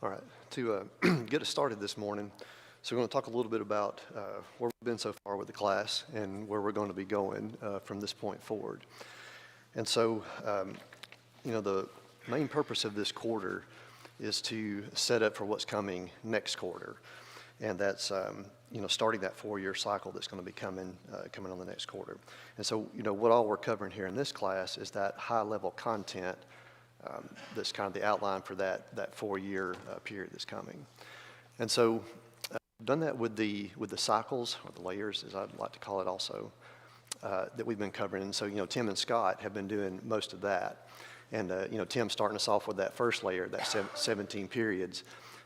All right, to get us started this morning, so we're going to talk a little bit about where we've been so far with the class and where we're going to be going from this point forward. And so, the main purpose of this quarter is to set up for what's coming next quarter. And that's, starting that 4-year cycle that's going to be coming on the next quarter. And so, what all we're covering here in this class is that high-level content that's kind of the outline for that 4-year period that's coming. And so I've done that with the cycles, or the layers, as I'd like to call it also, that we've been covering. And so, Tim and Scott have been doing most of that. And, Tim starting us off with that first layer, that 17 periods.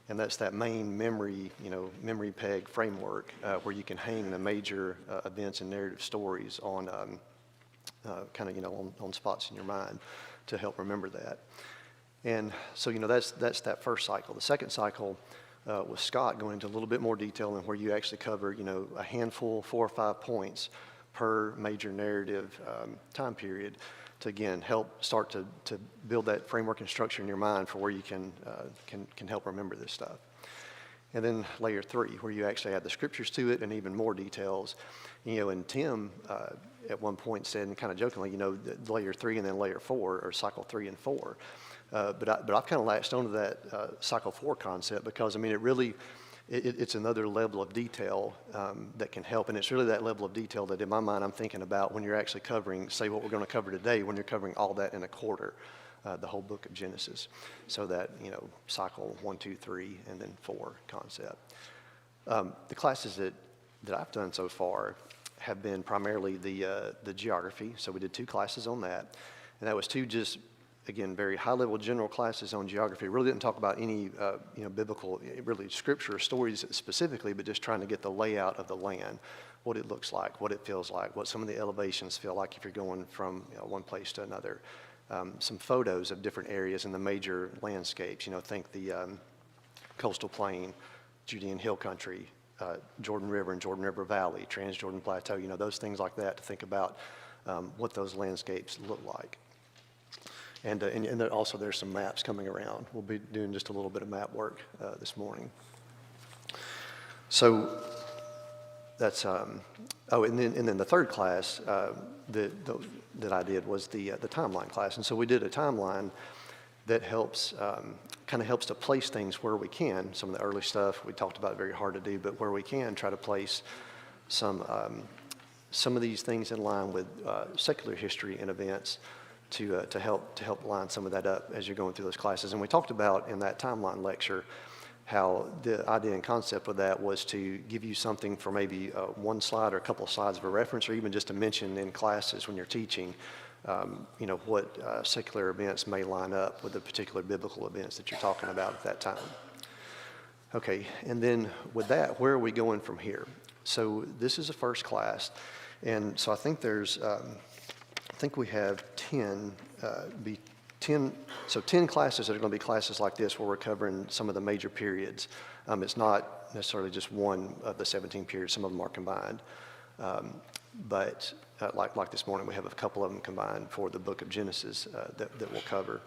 And that's that main memory peg framework where you can hang the major events and narrative stories on on spots in your mind to help remember that. And so, that's that first cycle. The second cycle with Scott going into a little bit more detail and where you actually cover, a handful, 4 or 5 points per major narrative time period to, again, help start to build that framework and structure in your mind for where you can help remember this stuff. And then layer 3, where you actually add the scriptures to it and even more details. And Tim at one point said, and kind of jokingly, layer 3 and then layer 4, or cycle 3 and 4. But I've kind of latched onto that cycle 4 concept because, it's another level of detail that can help. And it's really that level of detail that in my mind I'm thinking about when you're actually covering, say, what we're going to cover today, when you're covering all that in a quarter, the whole book of Genesis. So that, cycle 1, 2, 3, and then 4 concept. The classes that I've done so far have been primarily the geography. So we did 2 classes on that. And that was 2 just, again, very high-level general classes on geography. Really didn't talk about any, biblical, really scripture or stories specifically, but just trying to get the layout of the land, what it looks like, what it feels like, what some of the elevations feel like if you're going from one place to another. Some photos of different areas in the major landscapes. Think the coastal plain, Judean hill country, Jordan River and Jordan River Valley, Transjordan Plateau, those things like that to think about what those landscapes look like. And also there's some maps coming around. We'll be doing just a little bit of map work this morning. So that's, and then the third class that I did was the timeline class. And so we did a timeline that helps, kind of helps to place things where we can. Some of the early stuff we talked about, very hard to do, but where we can try to place some of these things in line with secular history and events to help line some of that up as you're going through those classes. And we talked about in that timeline lecture how the idea and concept of that was to give you something for maybe one slide or a couple of slides of a reference, or even just to mention in classes when you're teaching, what secular events may line up with the particular biblical events that you're talking about at that time. Okay, and then with that, where are we going from here? So this is a first class, and so I think there's, I think we have 10 classes that are going to be classes like this where we're covering some of the major periods. It's not necessarily just one of the 17 periods. Some of them are combined. But like this morning, we have a couple of them combined for the book of Genesis that we'll cover.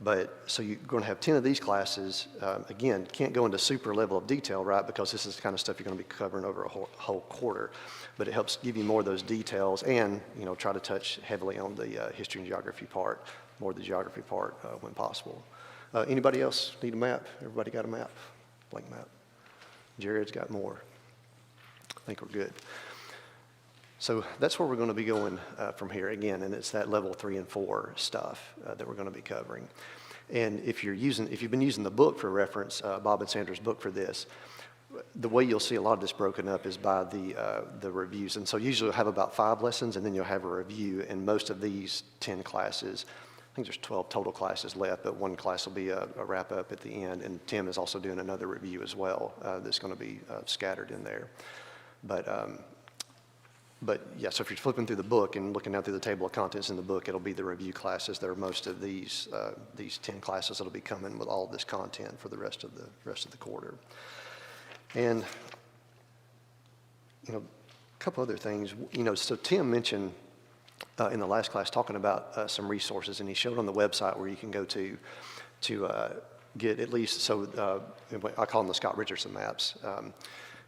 But so you're going to have 10 of these classes. Again, can't go into super level of detail, right? Because this is the kind of stuff you're going to be covering over a whole quarter. But it helps give you more of those details and, try to touch heavily on the history and geography part, more of the geography part when possible. Anybody else need a map? Everybody got a map? Blank map. Jared's got more. I think we're good. So that's where we're going to be going from here again, and it's that level 3 and 4 stuff that we're going to be covering. And if you've been using the book for reference, Bob and Sandra's book for this, the way you'll see a lot of this broken up is by the reviews. And so usually you'll have about 5 lessons, and then you'll have a review. And most of these 10 classes, I think there's 12 total classes left, but one class will be a wrap up at the end. And Tim is also doing another review as well that's going to be scattered in there. But yeah, so if you're flipping through the book and looking down through the table of contents in the book, it'll be the review classes. There are most of these 10 classes that'll be coming with all of this content for the rest of the quarter. And a couple other things. So Tim mentioned in the last class talking about some resources, and he showed on the website where you can go to get at least, so I call them the Scott Richardson maps,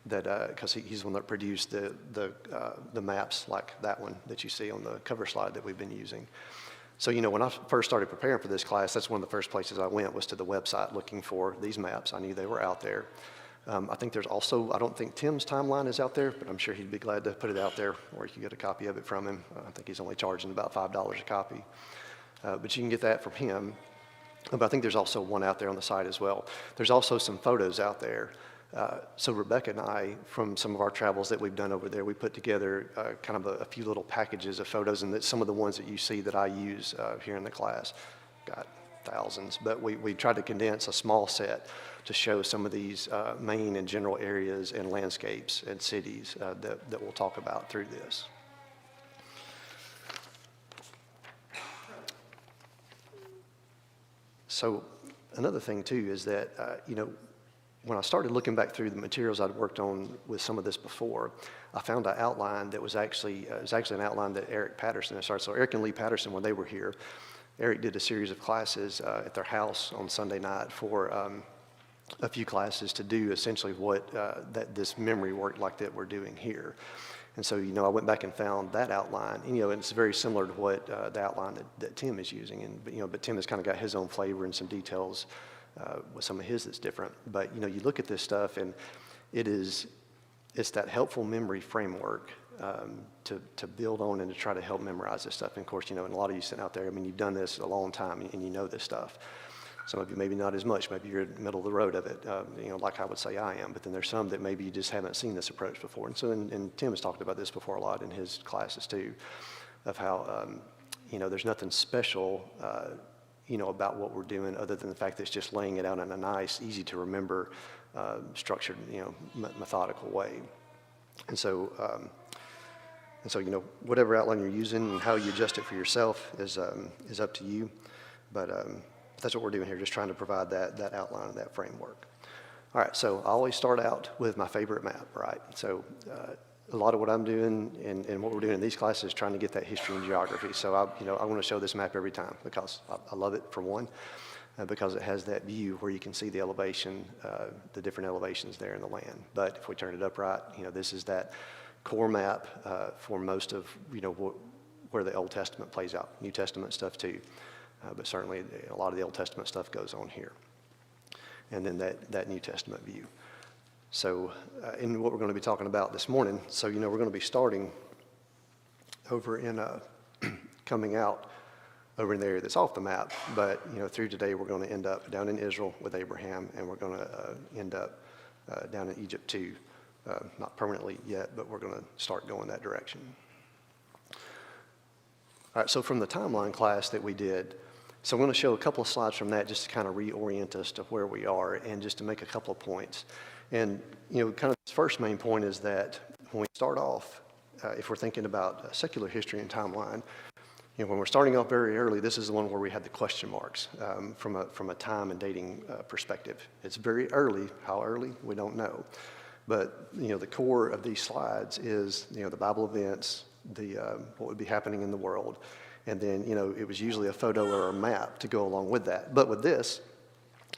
because he's the one that produced the maps like that one that you see on the cover slide that we've been using. So, when I first started preparing for this class, that's one of the first places I went was to the website looking for these maps. I knew they were out there. I think there's also, I don't think Tim's timeline is out there, but I'm sure he'd be glad to put it out there, or you can get a copy of it from him. I think he's only charging about $5 a copy. But you can get that from him. But I think there's also one out there on the site as well. There's also some photos out there. So Rebecca and I, from some of our travels that we've done over there, we put together kind of a few little packages of photos, and some of the ones that you see that I use here in the class. Got thousands, but we tried to condense a small set to show some of these main and general areas and landscapes and cities that we'll talk about through this. So another thing too is that, when I started looking back through the materials I'd worked on with some of this before, I found an outline that was actually an outline that Eric Patterson had started. So Eric and Lee Patterson, when they were here, Eric did a series of classes at their house on Sunday night for a few classes to do essentially what this memory work like that we're doing here. And so, I went back and found that outline, and, it's very similar to what the outline that Tim is using. But Tim has kind of got his own flavor and some details with some of his that's different. But, you look at this stuff, and it's that helpful memory framework to build on and to try to help memorize this stuff. And of course, and a lot of you sitting out there, you've done this a long time, and you know this stuff. Some of you maybe not as much. Maybe you're in the middle of the road of it, like I would say I am. But then there's some that maybe you just haven't seen this approach before. And so, and Tim has talked about this before a lot in his classes too, of how, there's nothing special, about what we're doing other than the fact that it's just laying it out in a nice, easy to remember, structured, methodical way. And so, whatever outline you're using and how you adjust it for yourself is up to you. But that's what we're doing here, just trying to provide that outline and that framework. All right, so I always start out with my favorite map, right? So a lot of what I'm doing and what we're doing in these classes is trying to get that history and geography. So I want to show this map every time because I love it, for one, because it has that view where you can see the elevation, the different elevations there in the land. But if we turn it upright, this is that core map for most of, where the Old Testament plays out. New Testament stuff too. But certainly a lot of the Old Testament stuff goes on here. And then that New Testament view. So in what we're going to be talking about this morning, so we're going to be starting over in, coming out over in the area that's off the map, but through today we're going to end up down in Israel with Abraham, and we're going to end up down in Egypt too. Not permanently yet, but we're going to start going that direction. All right, so from the timeline class that we did, so I'm going to show a couple of slides from that just to kind of reorient us to where we are and just to make a couple of points. And, kind of this first main point is that when we start off, if we're thinking about secular history and timeline, when we're starting off very early, this is the one where we had the question marks from a time and dating perspective. It's very early. How early? We don't know. But, the core of these slides is, the Bible events, what would be happening in the world. And then, it was usually a photo or a map to go along with that. But with this,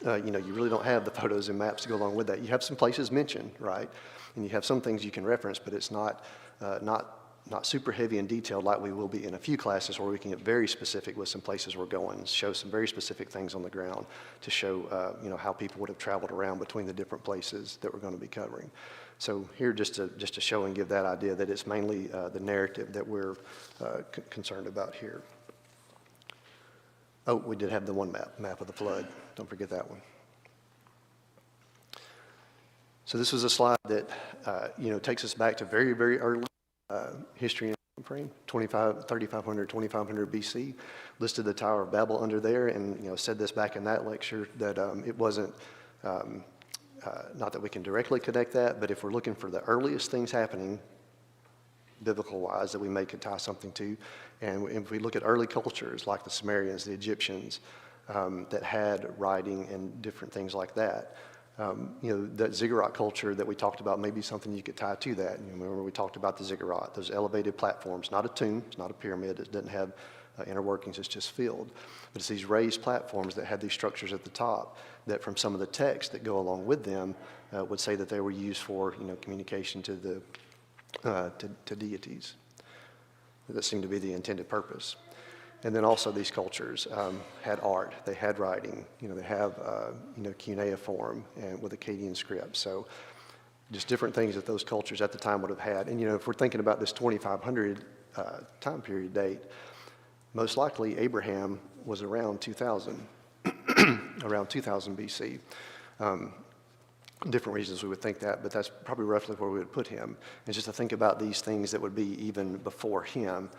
you really don't have the photos and maps to go along with that. You have some places mentioned, right? And you have some things you can reference, but it's not super heavy and detailed like we will be in a few classes where we can get very specific with some places we're going, show some very specific things on the ground to show, how people would have traveled around between the different places that we're going to be covering. So here, just to show and give that idea that it's mainly the narrative that we're concerned about here. Oh, we did have the one map of the flood. Don't forget that one. So this was a slide that, takes us back to very, very early history and time frame, 3,500, 2,500 BC. Listed the Tower of Babel under there, and, said this back in that lecture that it wasn't, not that we can directly connect that, but if we're looking for the earliest things happening, biblical-wise, that we may could tie something to, and if we look at early cultures like the Sumerians, the Egyptians, that had writing and different things like that, that Ziggurat culture that we talked about may be something you could tie to that. Remember we talked about the Ziggurat, those elevated platforms, not a tomb, it's not a pyramid, it doesn't have inner workings, it's just filled. But it's these raised platforms that have these structures at the top that from some of the texts that go along with them would say that they were used for, communication to the to deities. That seemed to be the intended purpose. And then also these cultures had art, they had writing, they have, cuneiform and with Akkadian script. So just different things that those cultures at the time would have had. And, if we're thinking about this 2500 time period date, most likely Abraham was around 2000, around 2000 BC. Different reasons we would think that, but that's probably roughly where we would put him. And just to think about these things that would be even before him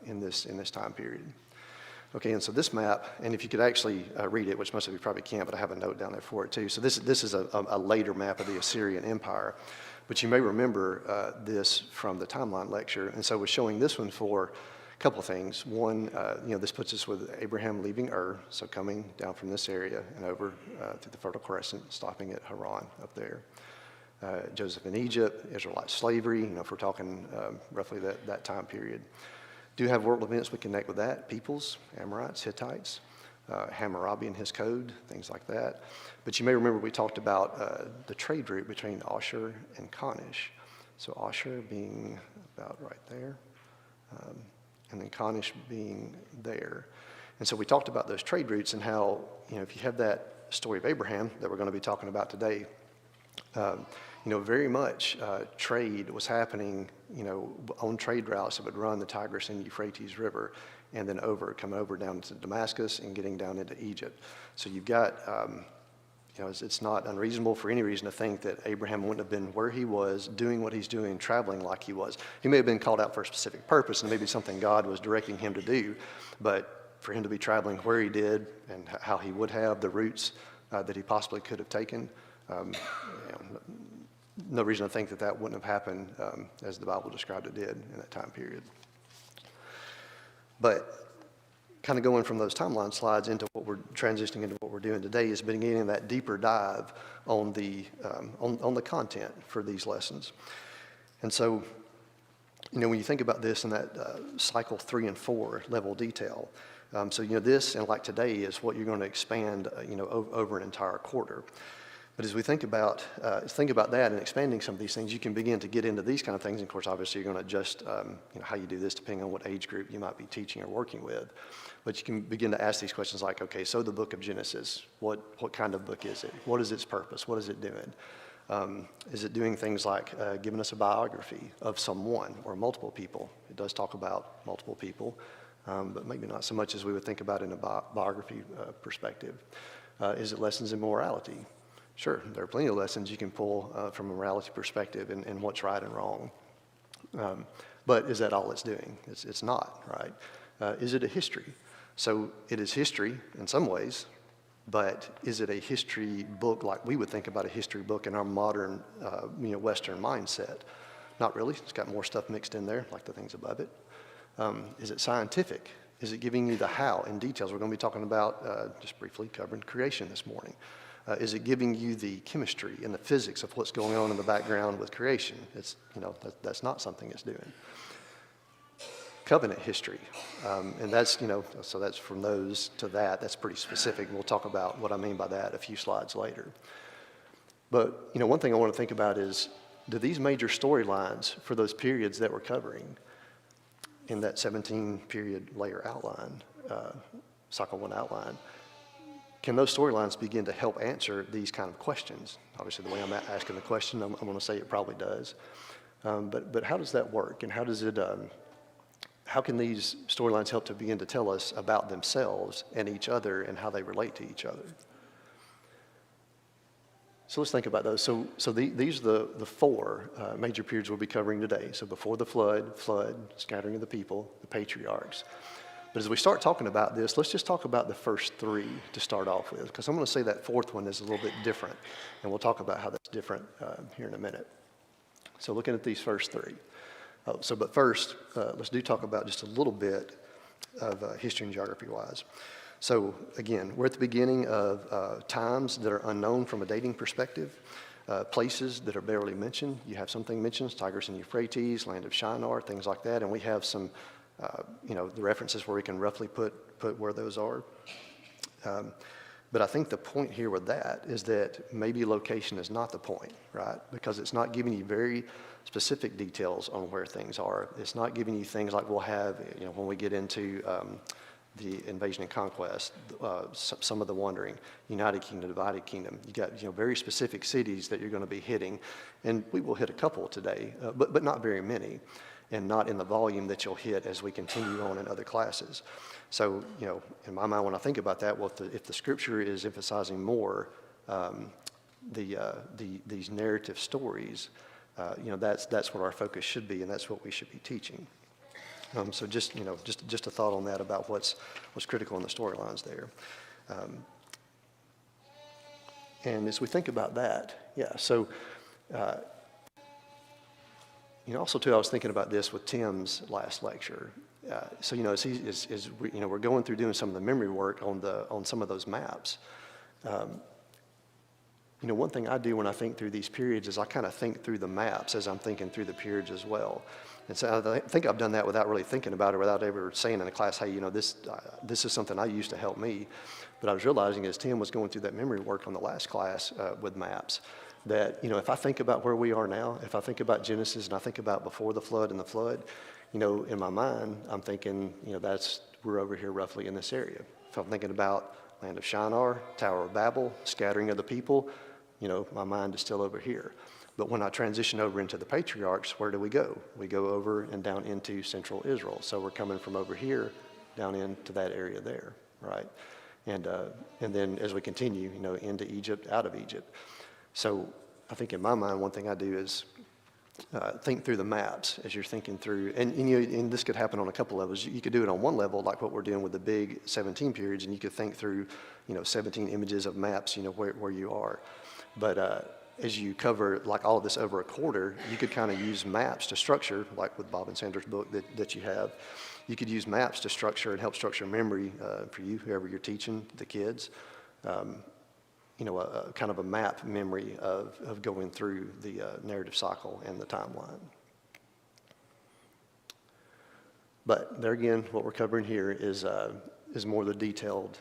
in this time period. Okay, and so this map, and if you could actually read it, which most of you probably can't, but I have a note down there for it too. So this is a later map of the Assyrian Empire, but you may remember this from the timeline lecture. And so we're showing this one for a couple of things. One, this puts us with Abraham leaving Ur, so coming down from this area and over to the Fertile Crescent, stopping at Haran up there. Joseph in Egypt, Israelite slavery, if we're talking roughly that time period. Do have world events we connect with that, peoples, Amorites, Hittites, Hammurabi and his code, things like that. But you may remember we talked about the trade route between Ashur and Kanish. So Ashur being about right there, and then Kanish being there. And so we talked about those trade routes and how, if you have that story of Abraham that we're going to be talking about today, very much trade was happening, on trade routes that would run the Tigris and Euphrates River and then coming over down to Damascus and getting down into Egypt. So you've got, it's not unreasonable for any reason to think that Abraham wouldn't have been where he was, doing what he's doing, traveling like he was. He may have been called out for a specific purpose and maybe something God was directing him to do, but for him to be traveling where he did and how he would have, the routes that he possibly could have taken, no reason to think that wouldn't have happened as the Bible described it did in that time period. But kind of going from those timeline slides into what we're transitioning into what we're doing today is beginning that deeper dive on the content for these lessons. And so, when you think about this in that cycle 3 and 4 level detail, this and like today is what you're going to expand, over an entire quarter. But as we think about that and expanding some of these things, you can begin to get into these kind of things. And of course, obviously, you're going to adjust how you do this depending on what age group you might be teaching or working with. But you can begin to ask these questions like, okay, so the book of Genesis, what kind of book is it? What is its purpose? What is it doing? Is it doing things like giving us a biography of someone or multiple people? It does talk about multiple people, but maybe not so much as we would think about in a biography perspective. Is it lessons in morality? Sure, there are plenty of lessons you can pull from a morality perspective and what's right and wrong. But is that all it's doing? It's not, right? Is it a history? So it is history in some ways, but is it a history book like we would think about a history book in our modern, Western mindset? Not really. It's got more stuff mixed in there, like the things above it. Is it scientific? Is it giving you the how in details? We're going to be talking about, just briefly covering creation this morning. Is it giving you the chemistry and the physics of what's going on in the background with creation? It's, that's not something it's doing. Covenant history, and that's, so that's from those to that. That's pretty specific. We'll talk about what I mean by that a few slides later. But, one thing I want to think about is, do these major storylines for those periods that we're covering in that 17 period layer outline, cycle 1 outline, can those storylines begin to help answer these kind of questions? Obviously, the way I'm asking the question, I'm going to say it probably does. But how does that work? And how does it, how can these storylines help to begin to tell us about themselves and each other and how they relate to each other? So let's think about those. So these are the 4 major periods we'll be covering today. So before the flood, scattering of the people, the patriarchs. But as we start talking about this, let's just talk about the first 3 to start off with, because I'm going to say that 4th one is a little bit different, and we'll talk about how that's different here in a minute. So looking at these first 3. But first, let's talk about just a little bit of history and geography-wise. So again, we're at the beginning of times that are unknown from a dating perspective, places that are barely mentioned. You have something mentioned, Tigris and Euphrates, land of Shinar, things like that, and we have some the references where we can roughly put where those are. But I think the point here with that is that maybe location is not the point, right? Because it's not giving you very specific details on where things are. It's not giving you things like we'll have, when we get into the invasion and conquest, some of the wandering, United Kingdom, divided kingdom. You got very specific cities that you're going to be hitting, and we will hit a couple today, but not very many, and not in the volume that you'll hit as we continue on in other classes. So, in my mind, when I think about that, well, if the Scripture is emphasizing more these narrative stories, that's what our focus should be, and that's what we should be teaching. So just a thought on that about what's critical in the storylines there. And as we think about that, so also too, I was thinking about this with Tim's last lecture. So as we're going through doing some of the memory work on some of those maps. One thing I do when I think through these periods is I kind of think through the maps as I'm thinking through the periods as well. And so I think I've done that without really thinking about it, without ever saying in a class, hey, this is something I used to help me. But I was realizing as Tim was going through that memory work on the last class with maps, that, if I think about where we are now, if I think about Genesis and I think about before the flood and the flood, in my mind, I'm thinking, we're over here roughly in this area. If I'm thinking about land of Shinar, Tower of Babel, scattering of the people, my mind is still over here. But when I transition over into the Patriarchs, where do we go? We go over and down into central Israel. So we're coming from over here down into that area there, right? And then as we continue, into Egypt, out of Egypt. So I think in my mind, one thing I do is think through the maps as you're thinking through, and this could happen on a couple levels. You could do it on one level, like what we're doing with the big 17 periods, and you could think through, 17 images of maps, where you are. But as you cover like all of this over a quarter, you could kind of use maps to structure, like with Bob and Sandra's book that you have. You could use maps to structure and help structure memory for you, whoever you're teaching the kids. A kind of a map memory of going through the narrative cycle and the timeline. But there again, what we're covering here is more the detailed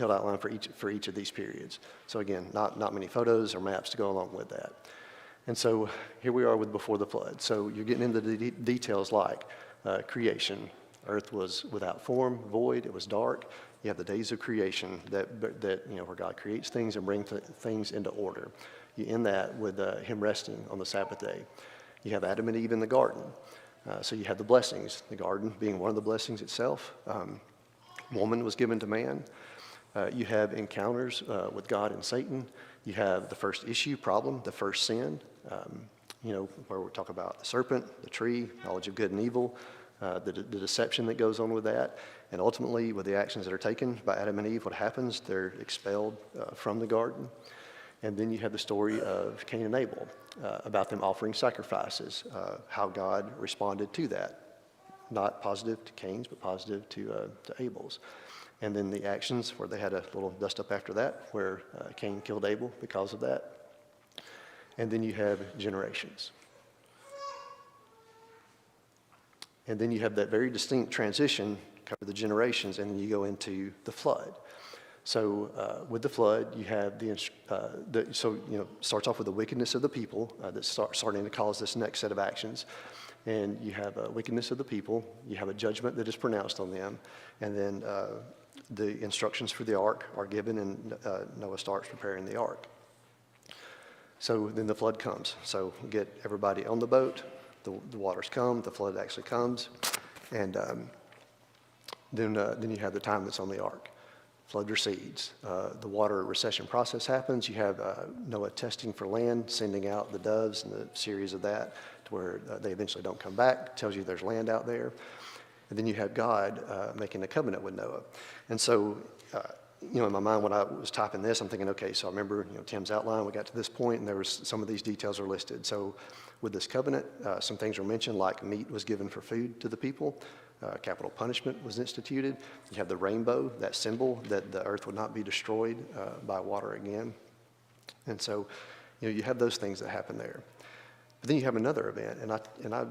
outline for each of these periods. So again, not many photos or maps to go along with that. And so here we are with before the flood. So you're getting into the details like creation. Earth was without form, void, it was dark. You have the days of creation that where God creates things and brings things into order. You end that with him resting on the Sabbath day. You have Adam and Eve in the garden. So you have the blessings, the garden being one of the blessings itself. Woman was given to man. You have encounters with God and Satan. You have the first issue, problem, the first sin, where we talk about the serpent, the tree, knowledge of good and evil, the deception that goes on with that. And ultimately, with the actions that are taken by Adam and Eve, what happens? They're expelled from the garden. And then you have the story of Cain and Abel, about them offering sacrifices, how God responded to that. Not positive to Cain's, but positive to Abel's. And then the actions where they had a little dust up after that, where Cain killed Abel because of that. And then you have generations. And then you have that very distinct transition, cover the generations, and then you go into the flood. So with the flood, you have starts off with the wickedness of the people that's starting to cause this next set of actions. And you have a wickedness of the people, you have a judgment that is pronounced on them, and then the instructions for the ark are given, and Noah starts preparing the ark. So then the flood comes. So get everybody on the boat, the waters come, the flood actually comes, and then you have the time that's on the ark. Flood recedes. The water recession process happens. You have Noah testing for land, sending out the doves and the series of that to where they eventually don't come back. Tells you there's land out there. And then you have God making a covenant with Noah. And so, in my mind when I was typing this, I'm thinking, okay, so I remember Tim's outline. We got to this point, and there was some of these details are listed. So with this covenant, some things were mentioned, like meat was given for food to the people. Capital punishment was instituted. You have the rainbow, that symbol that the earth would not be destroyed by water again. And so, you have those things that happen there. But then you have another event, and I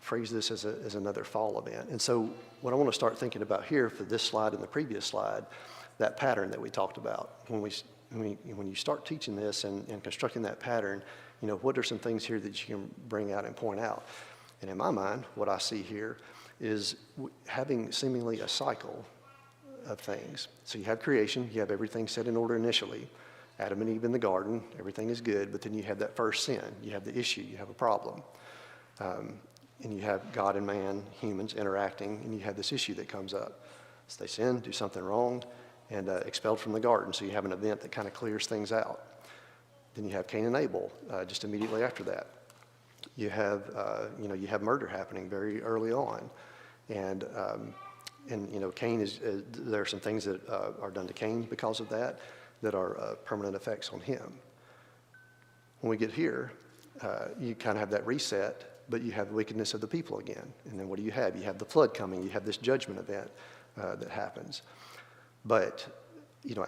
phrase this as another fall event. And so what I want to start thinking about here for this slide and the previous slide, that pattern that we talked about, when you start teaching this and constructing that pattern, what are some things here that you can bring out and point out? And in my mind, what I see here is having seemingly a cycle of things. So you have creation, you have everything set in order initially. Adam and Eve in the garden, everything is good, but then you have that first sin. You have the issue, you have a problem. And you have God and man, humans, interacting, and you have this issue that comes up. So they sin, do something wrong, and expelled from the garden. So you have an event that kind of clears things out. Then you have Cain and Abel just immediately after that. You have murder happening very early on, and Cain there are some things that are done to Cain because of that are permanent effects on him. When we get here, you kind of have that reset, but you have the wickedness of the people again. And then what do you have? You have the flood coming. You have this judgment event that happens. But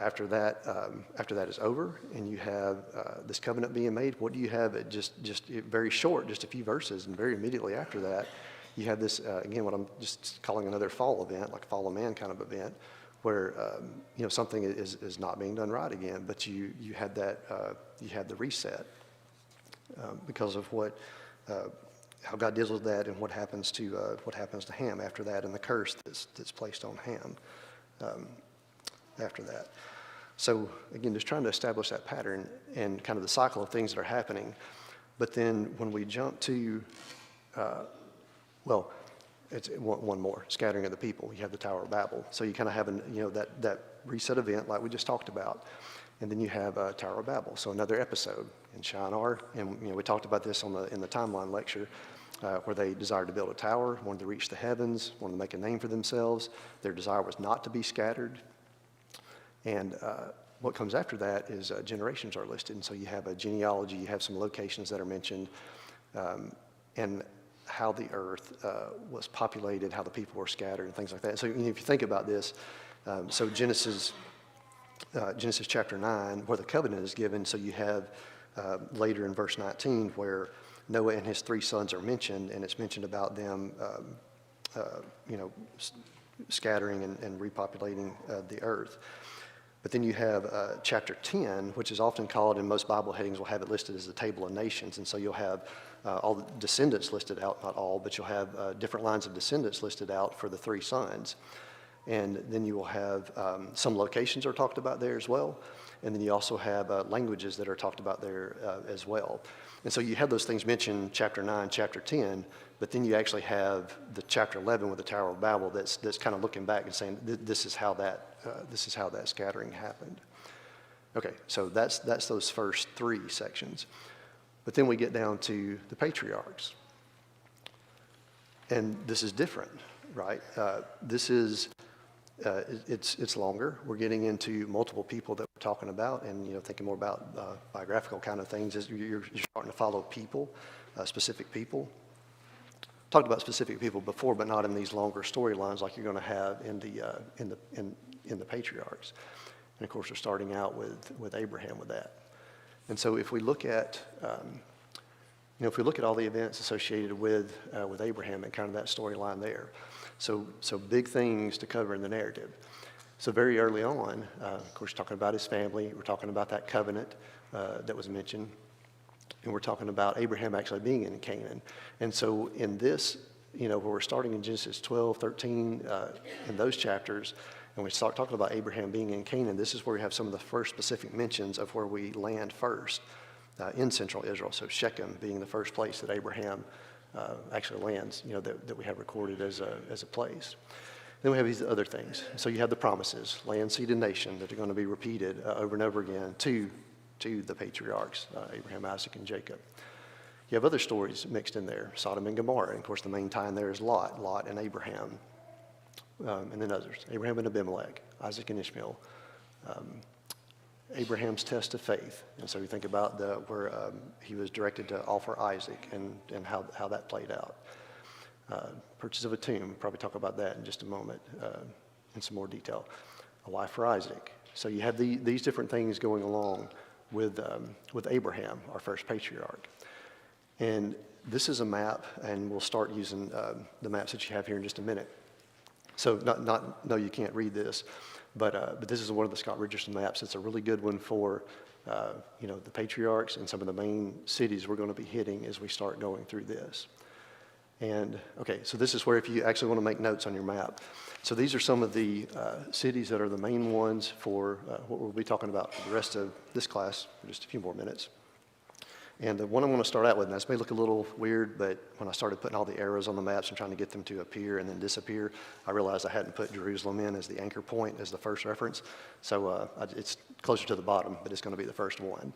after that is over, and you have this covenant being made, what do you have? Just very short, just a few verses, and very immediately after that, you have this again, what I'm just calling another fall event, like fall of man kind of event, where something is not being done right again. But you had that you had the reset because of how God deals with that and what happens to Ham after that, and the curse that's placed on Ham after that. So again, just trying to establish that pattern and kind of the cycle of things that are happening. But then when we jump to, it's one more, scattering of the people. You have the Tower of Babel. So you kind of have that reset event like we just talked about. And then you have Tower of Babel. So another episode in Shinar. And we talked about this in the timeline lecture, where they desired to build a tower, wanted to reach the heavens, wanted to make a name for themselves. Their desire was not to be scattered. And what comes after that is generations are listed. And so you have a genealogy, you have some locations that are mentioned, and how the earth was populated, how the people were scattered, and things like that. So if you think about this, so Genesis chapter 9, where the covenant is given, so you have later in verse 19 where Noah and his 3 sons are mentioned, and it's mentioned about them scattering and repopulating the earth. But then you have chapter 10, which is often called, in most Bible headings will have it listed as the table of nations. And so you'll have all the descendants listed out, not all, but you'll have different lines of descendants listed out for the 3 sons. And then you will have some locations are talked about there as well. And then you also have languages that are talked about there as well. And so you have those things mentioned, chapter 9, chapter 10, but then you actually have the chapter 11 with the Tower of Babel that's kind of looking back and saying this is how that scattering happened. Okay, so that's those first 3 sections. But then we get down to the patriarchs. And this is different, right? This is it's longer. We're getting into multiple people that we're talking about, and thinking more about biographical kind of things as you're starting to follow people, specific people. Talked about specific people before, but not in these longer storylines like you're going to have in the patriarchs. And of course, we're starting out with Abraham with that. And so if we look at all the events associated with Abraham and kind of that storyline there, so big things to cover in the narrative. So very early on, of course, talking about his family, we're talking about that covenant that was mentioned, and we're talking about Abraham actually being in Canaan. And so in this, where we're starting in Genesis 12, 13, in those chapters, and we start talking about Abraham being in Canaan, this is where we have some of the first specific mentions of where we land first in central Israel. So Shechem being the first place that Abraham actually lands, that we have recorded as a place. Then we have these other things. So you have the promises, land, seed, and nation, that are going to be repeated over and over again to the patriarchs, Abraham, Isaac, and Jacob. You have other stories mixed in there, Sodom and Gomorrah. And of course, the main tie in there is Lot and Abraham, and then others, Abraham and Abimelech, Isaac and Ishmael, Abraham's test of faith. And so you think about where he was directed to offer Isaac and how that played out. Purchase of a tomb, probably talk about that in just a moment in some more detail. A wife for Isaac. So you have these different things going along with Abraham, our first patriarch. And This is a map, and we'll start using the maps that you have here in just a minute. So no, you can't read this, but this is one of the Scott Richardson maps. It's a really good one for the patriarchs and some of the main cities we're going to be hitting as we start going through this. And okay, so this is where if you actually want to make notes on your map. So these are some of the cities that are the main ones for what we'll be talking about for the rest of this class for just a few more minutes. And the one I'm going to start out with, and this may look a little weird, but when I started putting all the arrows on the maps and trying to get them to appear and then disappear, I realized I hadn't put Jerusalem in as the anchor point, as the first reference. So it's closer to the bottom, but it's going to be the first one.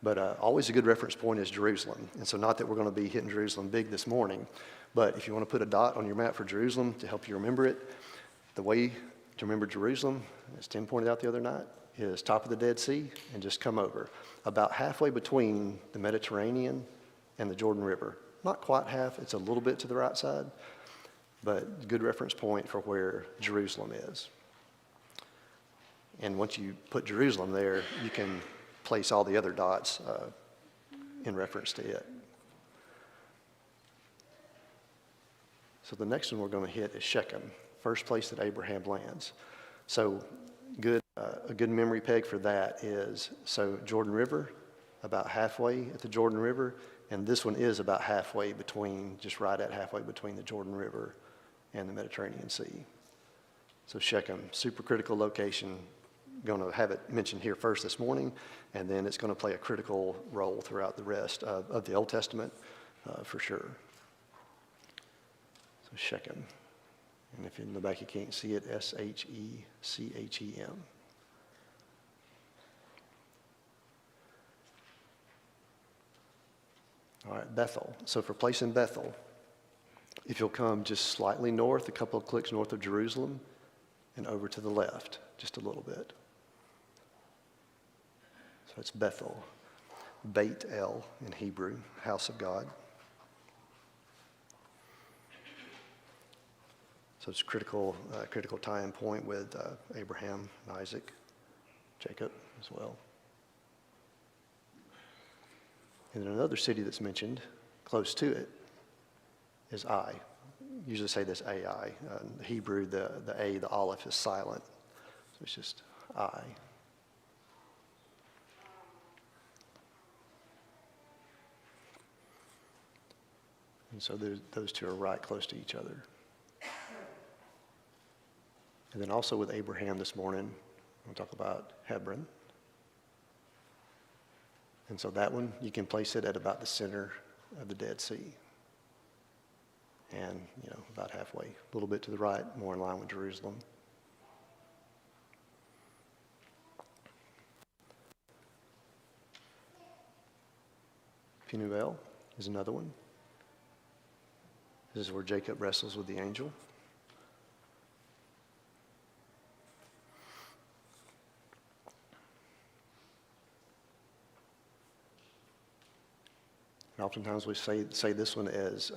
But always a good reference point is Jerusalem. And so not that we're going to be hitting Jerusalem big this morning, but if you want to put a dot on your map for Jerusalem to help you remember it, the way to remember Jerusalem, as Tim pointed out the other night, is top of the Dead Sea and just come over. About halfway between the Mediterranean and the Jordan River. Not quite half, it's a little bit to the right side, but good reference point for where Jerusalem is. And once you put Jerusalem there, you can place all the other dots in reference to it. So the next one we're going to hit is Shechem, first place that Abraham lands. So a good memory peg for that is, so Jordan River, about halfway at the Jordan River, and this one is about halfway between, just right at halfway between the Jordan River and the Mediterranean Sea. So Shechem, super critical location, going to have it mentioned here first this morning, and then it's going to play a critical role throughout the rest of the Old Testament for sure. So Shechem. And if in the back you can't see it, Shechem. All right, Bethel. So for place in Bethel, if you'll come just slightly north, a couple of clicks north of Jerusalem, and over to the left, just a little bit. So it's Bethel. Beit El in Hebrew, house of God. So it's a critical tie-in point with Abraham and Isaac, Jacob as well. And then another city that's mentioned close to it is Ai. Usually say this Ai. In the Hebrew, the A, the aleph is silent. So it's just Ai. And so those two are right close to each other. And then also with Abraham this morning, we'll talk about Hebron. And so that one, you can place it at about the center of the Dead Sea. And, about halfway, a little bit to the right, more in line with Jerusalem. Penuel is another one. This is where Jacob wrestles with the angel. And oftentimes we say this one as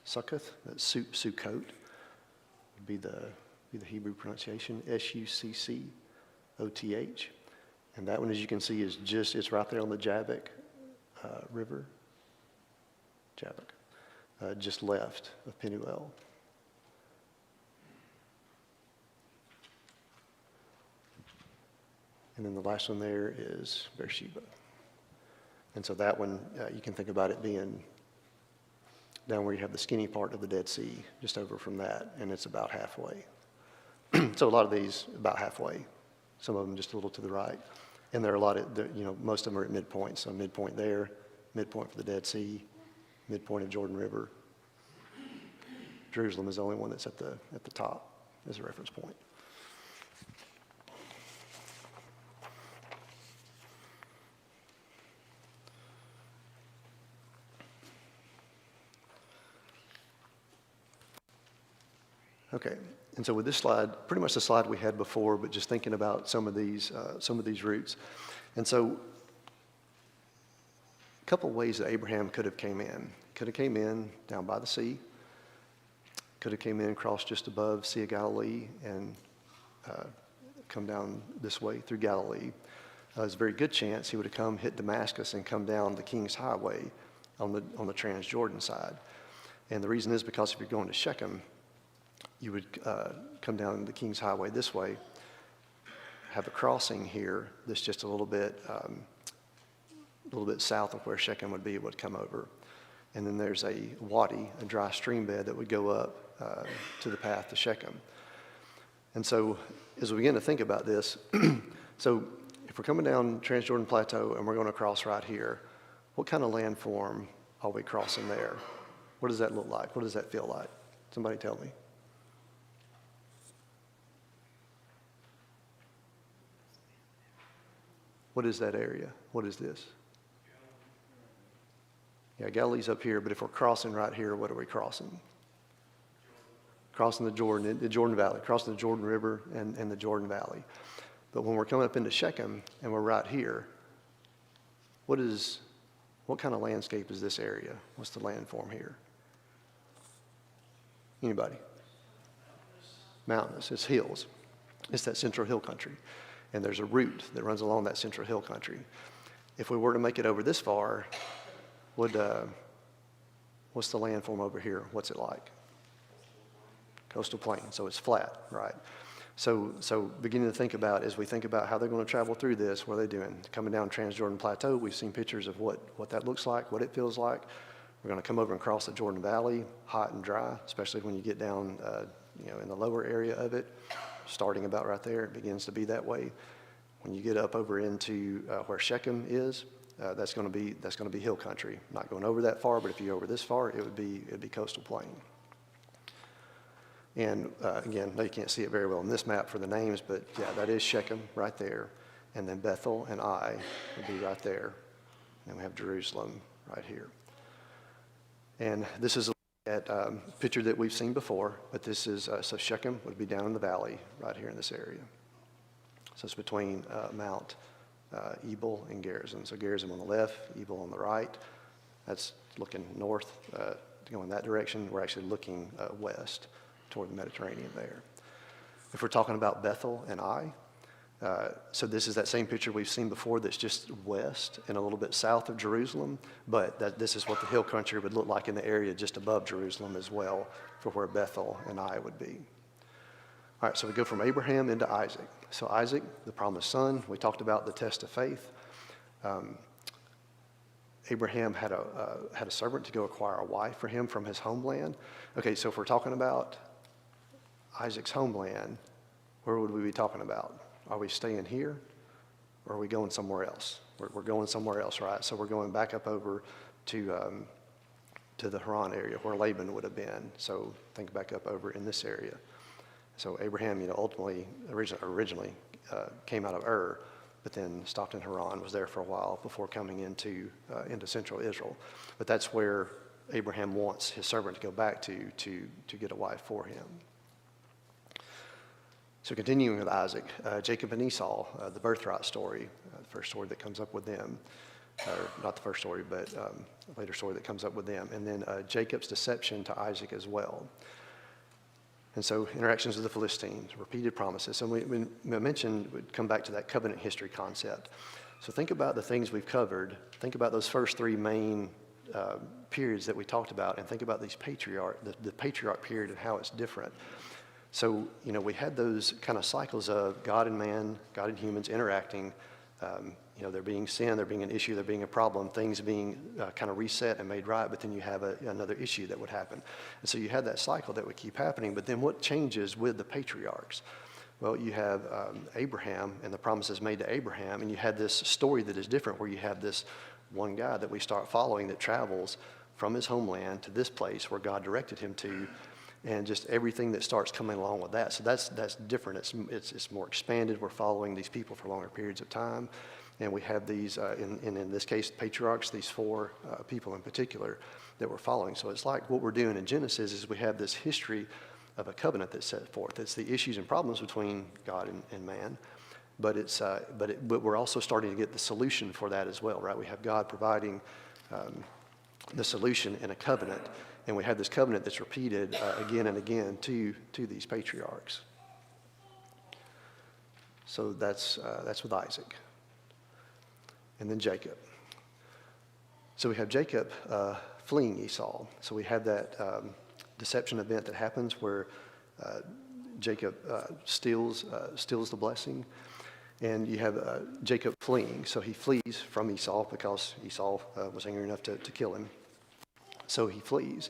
Sukkoth, that's Sukkot, would be the Hebrew pronunciation, Shuccoth. And that one, as you can see, it's right there on the Jabbok River. Jabbok. Just left of Penuel. And then the last one there is Beersheba. And so that one, you can think about it being down where you have the skinny part of the Dead Sea, just over from that, and it's about halfway. So a lot of these about halfway, some of them just a little to the right. And there are a lot of, most of them are at midpoint. So midpoint there, midpoint for the Dead Sea, midpoint of Jordan River. Jerusalem is the only one that's at the top as a reference point. Okay, and so with this slide, pretty much the slide we had before, but just thinking about some of these routes. And so a couple of ways that Abraham could have came in. Could have came in down by the sea. Could have came in, crossed just above Sea of Galilee, and come down this way through Galilee. There's a very good chance he would have come, hit Damascus, and come down the King's Highway on the Transjordan side. And the reason is because if you're going to Shechem, you would come down the King's Highway this way, have a crossing here that's just a little bit south of where Shechem would be. It would come over. And then there's a wadi, a dry stream bed that would go up to the path to Shechem. And so as we begin to think about this, so if we're coming down Transjordan Plateau and we're going to cross right here, what kind of landform are we crossing there? What does that look like? What does that feel like? Somebody tell me. What is that area? What is this? Yeah, Galilee's up here, but if we're crossing right here, what are we crossing? Crossing the Jordan Valley, crossing the Jordan River and the Jordan Valley. But when we're coming up into Shechem and we're right here, what kind of landscape is this area? What's the landform here? Anybody? Mountainous. It's hills. It's that central hill country. And there's a route that runs along that central hill country. If we were to make it over this far, what's the landform over here? What's it like? Coastal plain, so it's flat, right? So beginning to think about, as we think about how they're going to travel through this, what are they doing? Coming down Transjordan Plateau, we've seen pictures of what that looks like, what it feels like. We're going to come over and cross the Jordan Valley, hot and dry, especially when you get down, in the lower area of it. Starting about right there, it begins to be that way. When you get up over into where Shechem is, that's going to be hill country. Not going over that far, but if you go over this far, it'd be coastal plain. And again, no, you can't see it very well on this map for the names, but yeah, that is Shechem right there. And then Bethel and Ai would be right there. And we have Jerusalem right here. And this is a picture that we've seen before, but this is, so Shechem would be down in the valley right here in this area. So it's between Mount Ebal and Gerizim. So Gerizim on the left, Ebal on the right. That's looking north, going that direction. We're actually looking west toward the Mediterranean there. If we're talking about Bethel and Ai, so this is that same picture we've seen before that's just west and a little bit south of Jerusalem, but this is what the hill country would look like in the area just above Jerusalem as well for where Bethel and Ai would be. All right, so we go from Abraham into Isaac. So Isaac, the promised son, we talked about the test of faith. Abraham had a servant to go acquire a wife for him from his homeland. Okay, so if we're talking about Isaac's homeland, where would we be talking about? Are we staying here, or are we going somewhere else? We're going somewhere else, right? So we're going back up over to the Haran area where Laban would have been. So think back up over in this area. So Abraham, ultimately, originally came out of Ur, but then stopped in Haran, was there for a while before coming into central Israel. But that's where Abraham wants his servant to go back to get a wife for him. So continuing with Isaac, Jacob and Esau, the birthright story, the first story that comes up with them, or not the first story, but a later story that comes up with them, and then Jacob's deception to Isaac as well. And so interactions with the Philistines, repeated promises. So we mentioned, we'd come back to that covenant history concept. So think about the things we've covered. Think about those first three main periods that we talked about, and think about these the patriarch period and how it's different. So, we had those kind of cycles of God and man, God and humans interacting, there being sin, there being an issue, there being a problem, things being kind of reset and made right, but then you have another issue that would happen. And so you had that cycle that would keep happening, but then what changes with the patriarchs? Well, you have Abraham and the promises made to Abraham, and you had this story that is different where you have this one guy that we start following that travels from his homeland to this place where God directed him to, and just everything that starts coming along with that. So that's different. It's more expanded. We're following these people for longer periods of time. And we have these, in this case, patriarchs, these four people in particular that we're following. So it's like what we're doing in Genesis is we have this history of a covenant that's set forth. It's the issues and problems between God and man. But but we're also starting to get the solution for that as well, right? We have God providing the solution in a covenant. And we have this covenant that's repeated again and again to these patriarchs. So that's with Isaac. And then Jacob. So we have Jacob fleeing Esau. So we have that deception event that happens where Jacob steals the blessing. And you have Jacob fleeing. So he flees from Esau because Esau was angry enough to kill him. So he flees.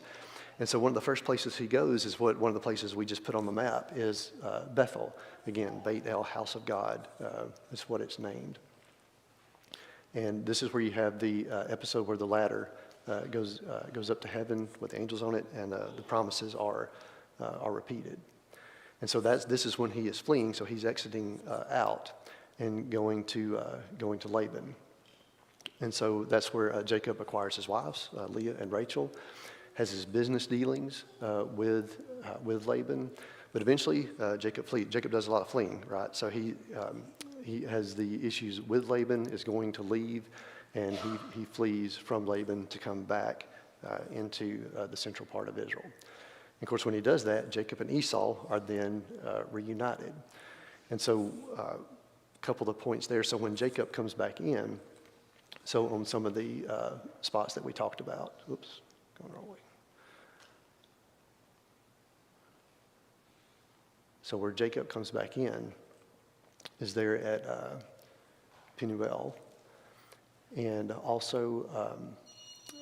And so one of the first places he goes is one of the places we just put on the map is Bethel. Again, Beit El, house of God, is what it's named. And this is where you have the episode where the ladder goes up to heaven with angels on it, and the promises are repeated. And so this is when he is fleeing. So he's exiting out and going to Laban. And so that's where Jacob acquires his wives, Leah and Rachel, has his business dealings with Laban. But eventually, Jacob flees. Jacob does a lot of fleeing, right? So he has the issues with Laban, is going to leave, and he flees from Laban to come back into the central part of Israel. And of course, when he does that, Jacob and Esau are then reunited. And so a couple of points there. So when Jacob comes back in, so on some of the spots that we talked about, oops, going the wrong way. So where Jacob comes back in is there at Penuel. And also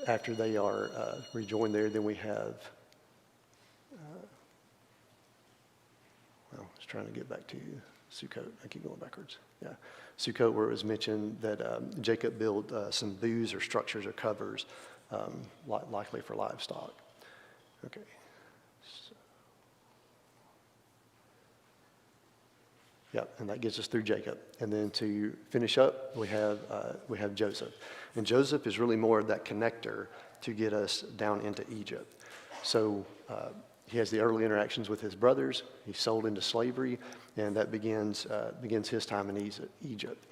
after they are rejoined there, then we have, I was trying to get back to Sukkot. I keep going backwards. Yeah. Sukkot, where it was mentioned that Jacob built some booths or structures or covers, likely for livestock. Okay. Yep, and that gets us through Jacob. And then to finish up, we have Joseph. And Joseph is really more of that connector to get us down into Egypt. So he has the early interactions with his brothers. He's sold into slavery, and that begins his time in Egypt.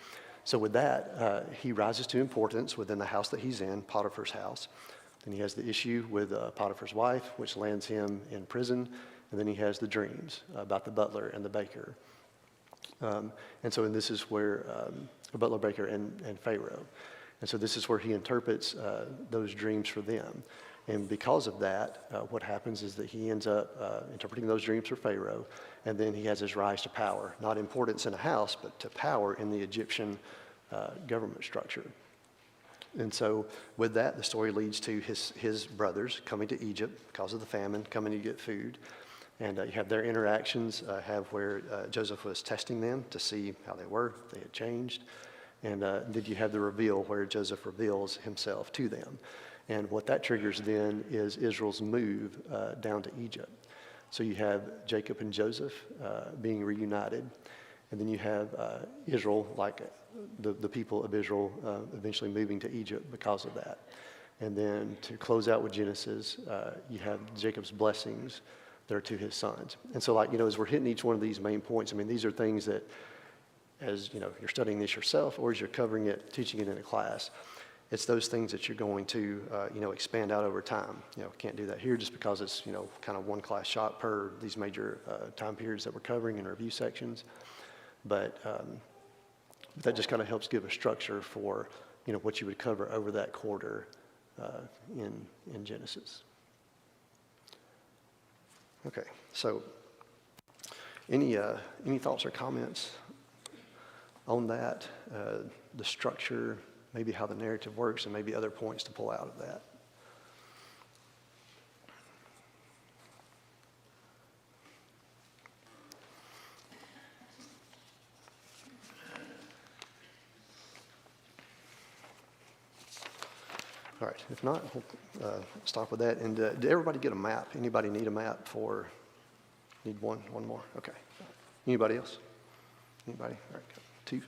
So with that, he rises to importance within the house that he's in, Potiphar's house. Then he has the issue with Potiphar's wife, which lands him in prison. And then he has the dreams about the butler and the baker. And this is where butler, baker, and Pharaoh. And so this is where he interprets those dreams for them. And because of that, what happens is that he ends up interpreting those dreams for Pharaoh, and then he has his rise to power, not importance in a house, but to power in the Egyptian government structure. And so with that, the story leads to his brothers coming to Egypt because of the famine, coming to get food. And you have their interactions, have where Joseph was testing them to see how they were, if they had changed. And then you have the reveal where Joseph reveals himself to them. And what that triggers then is Israel's move down to Egypt. So you have Jacob and Joseph being reunited. And then you have Israel, like the people of Israel, eventually moving to Egypt because of that. And then to close out with Genesis, you have Jacob's blessings that are to his sons. And so, as we're hitting each one of these main points, these are things that, as you're studying this yourself or as you're covering it, teaching it in a class, it's those things that you're going to, expand out over time. Can't do that here just because it's, kind of one class shot per these major time periods that we're covering in review sections. But that just kind of helps give a structure for, what you would cover over that quarter in Genesis. Okay, so any thoughts or comments on that, the structure, maybe how the narrative works, and maybe other points to pull out of that? All right, if not, we'll stop with that. And did everybody get a map? Anybody need a map need one more? Okay. Anybody else? Anybody? All right, two.